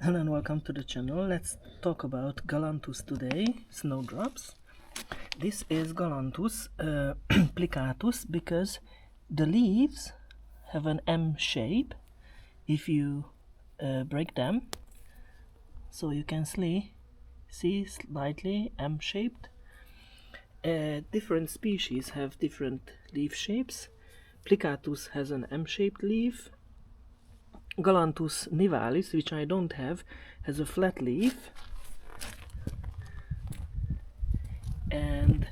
Hello and welcome to the channel. Let's talk about Galanthus today, Snowdrops. This is Galanthus plicatus because the leaves have an M shape if you break them. So you can see slightly M-shaped. Different species have different leaf shapes. Plicatus has an M-shaped leaf. Galanthus nivalis, which I don't have, has a flat leaf, and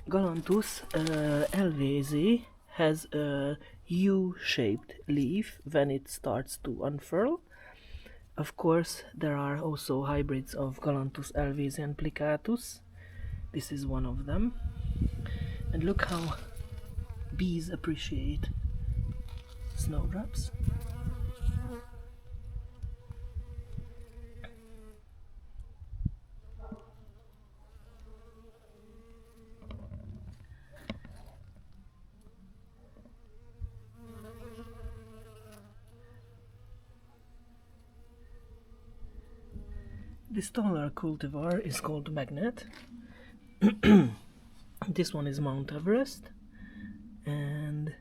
Galanthus elvesi has a U-shaped leaf when it starts to unfurl. Of course, there are also hybrids of Galanthus elvesi and plicatus. This is one of them. And look how bees appreciate snowdrops. This taller cultivar is called Magnet. This one is Mount Everest, and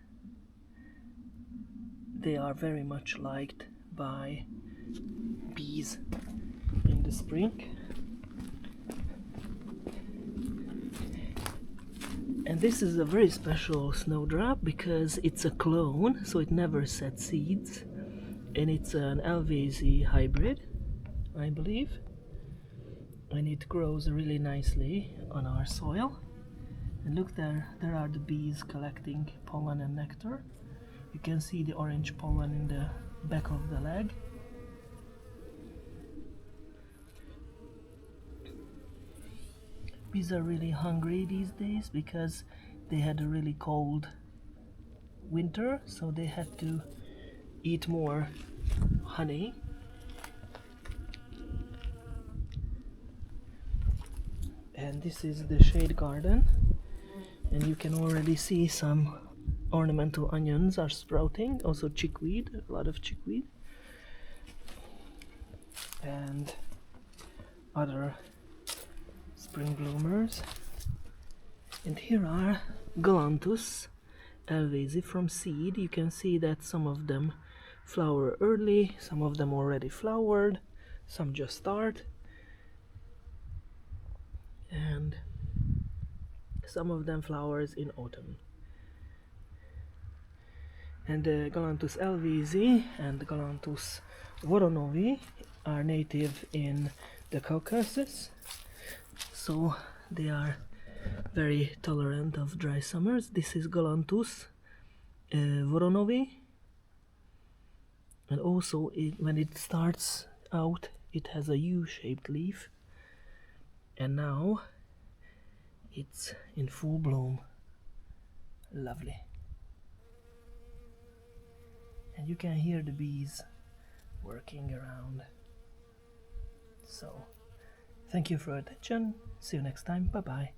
they are very much liked by bees in the spring. And this is a very special snowdrop because it's a clone, so it never sets seeds, and it's an Elvesi hybrid, I believe, and it grows really nicely on our soil. And look, there are the bees collecting pollen and nectar. You can see the orange pollen in the back of the leg. Bees are really hungry these days because they had a really cold winter, so they had to eat more honey. And this is the shade garden, and you can already see some ornamental onions are sprouting, also chickweed, a lot of chickweed, and other spring bloomers. And here are Galanthus elvesi from seed. You can see that some of them flower early, some of them already flowered, some just start, and some of them flowers in autumn. And the Galanthus elvesi and Galanthus voronovi are native in the Caucasus, so they are very tolerant of dry summers. This is Galanthus voronovi, and also when it starts out it has a U-shaped leaf, and now it's in full bloom. Lovely. And you can hear the bees working around. So thank you for your attention. See you next time. Bye bye.